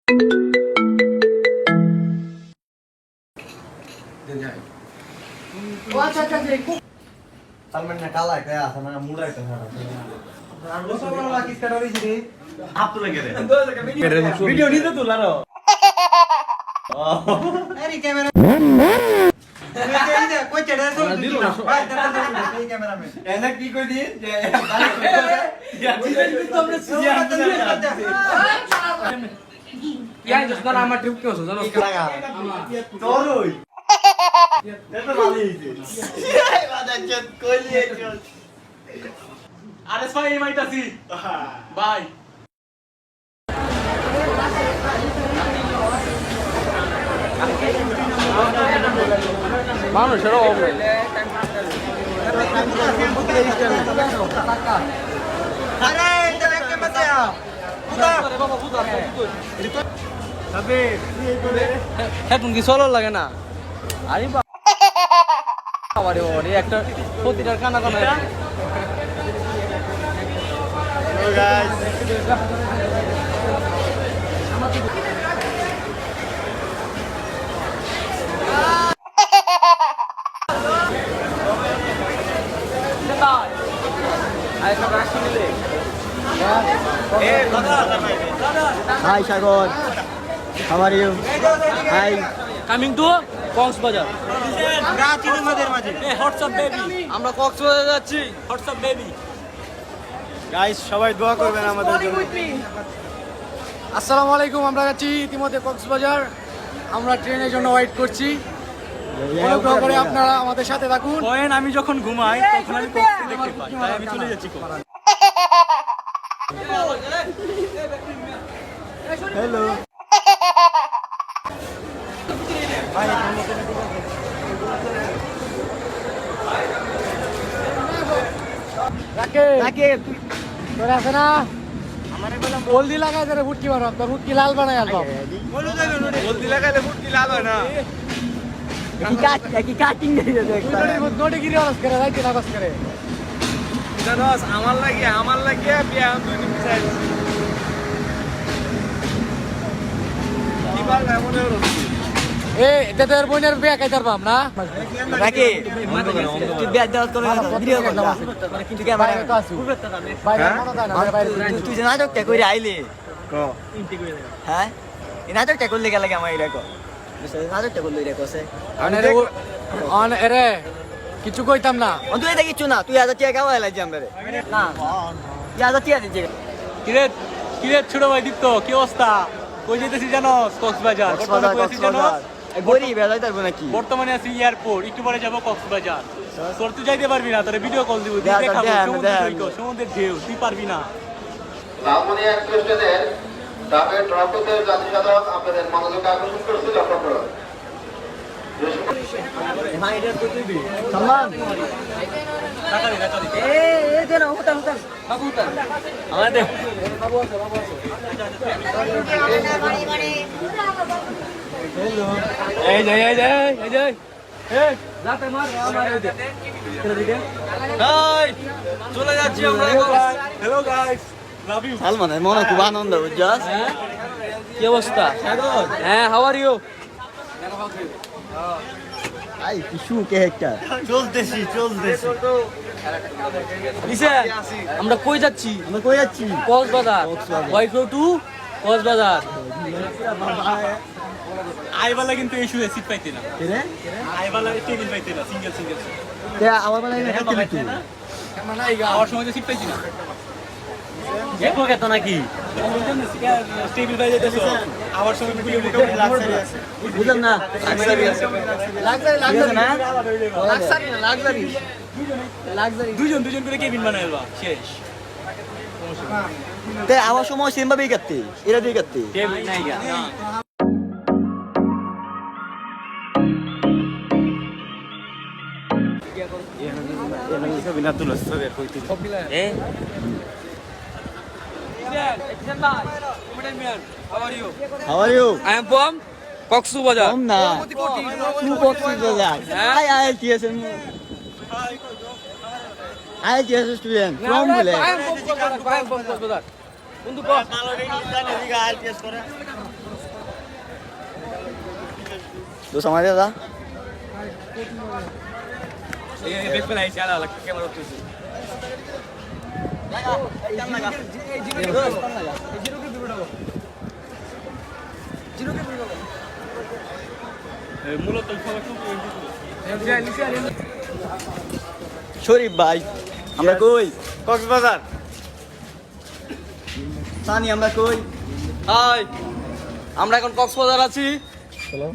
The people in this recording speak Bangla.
Salman na kala kaya sama na mura ito na. Video dito tular oh. Ari camera. कोई चढ़ा तो भाई कैमरा में ऐसा की कोई दी तुमने यार जिसका नाम ट्रिप क्यों सोचा ना तोरोई ये तो वाली थी ये बात अच्छा कोई नहीं अरे भाई मैं तो सी बाय मानो शरो अरे इधर के मत आ बुदा अबे है तुम की सोलो लगे ना अरे बाबा रे একটা প্রতিটার কানা কানা hello guys Hi Shagon, how are you? Hi. Coming to Coxbazar. Hey, what's up baby? আমরা কক্সবাজার যাচ্ছি। What's up baby? Guys, সবাই দোয়া করবেন আমাদের জন্য। আসসালামু আলাইকুম, আমরা যাচ্ছি ইতিমধ্যে কক্সবাজার। আমরা ট্রেনের জন্য ওয়েট করছি। অনুগ্রহ করে আপনারা আমাদের সাথে থাকুন। আমি যখন ঘুমাই তখন আমি কক্স দেখতে পাই, তাই আমি চলে যাচ্ছি কক্স। हेलो তোরা আছে না হলদি লাগাই ধরে ফুটকি বানাম তোর ফুটকি লাল বানাই আলবাম হলদি লাগাইলে ফুটকি লাল হয় না কি কাটিং নোটে গিরি আওয়াজ করে রাইতে আওয়াজ করে জানোস আমার লাগে বিয়া দুই দিন চাই কি বার এমন হলো এ এটা তোর বোনের বিয়া কাই ধরবাম না রাকি তুই বিয়া দাও করে ভিডিও করতাম কিন্তু ক্যামেরা তো আসু বাইরে মনে হয় না বাইরে তুই জানা তো কে কইরা আইলি ক ইনটি কইরা হ্যাঁ ইনা তো কে করলে গেলে আমার এরা কো না তো কে করলে রে কোসে অন এরে কিছু কইতাম না তুই এটা কিছু না তুই আজা টিয়া গাওয়া লাগি আমরে না তুই আজা টিয়া দিছে কিরে ছোট ভাই দীপ্ত কি অবস্থা কই যেতেছি জানো কক্সবাজার বর্তমানে কইছি জানো গরি বেলায় যাইবো নাকি বর্তমানে আছি এয়ারপোর্ট একটু পরে যাব কক্সবাজার তোর তুই যাইতে পারবি না তোরে ভিডিও কল দিব দেখাবো সমুদ্রের ঢেউ তুই পারবি না লালমনিয়া এক্সপ্রেসের ডাবের ড্রপের যাত্রী সাধারণ আপনাদের মনোযোগ আকর্ষণ করছে লক্ষ্য করুন সালমান চলে যাচ্ছি আমরা হ্যালো গাইস লাভ ইউ সালমানের মনে খুব আনন্দ বুঝছস কি অবস্থা হ্যাঁ হাউ আর ইউ আই কিছু কে একটা চলতেছি আমরা কই যাচ্ছি কক্সবাজার ওয়াইফ টু কক্সবাজার আইবালা কিন্তু এই শুয়ে সিট পাইতে না রে আইবালা টেবিল পাইতে না সিঙ্গেল তে আমার মানে খাইতে দিত আমার সময় সিট পাইছি না দেখো কত নাকি টেবিল পাই যাইতেছ আমার সময় গুলি মোটামুটি লাক্সারি আছে বুঝলাম না লাক্সারি দুজন করে কেবিন বানাইবা শেষ তে আমার সময় সেম ভাবেই করতে এরা দিয়ে করতে কেবিন নাই গা How are you? I am from Coxbazar. From na. Tu Coxbazar. I TSM. I TSM student. From Bule. I am from Coxbazar. বন্ধু ভালো ইংলিশ জানে দিগা আইপিএস করে তো সময় দাদা এই বেক পেলাই চালা লাগা ক্যামেরা তুলছি মূলত শরীফ ভাই আমরা কই কক্সবাজার সানি আমরা কই হাই আমরা এখন কক্সবাজার আছি চলো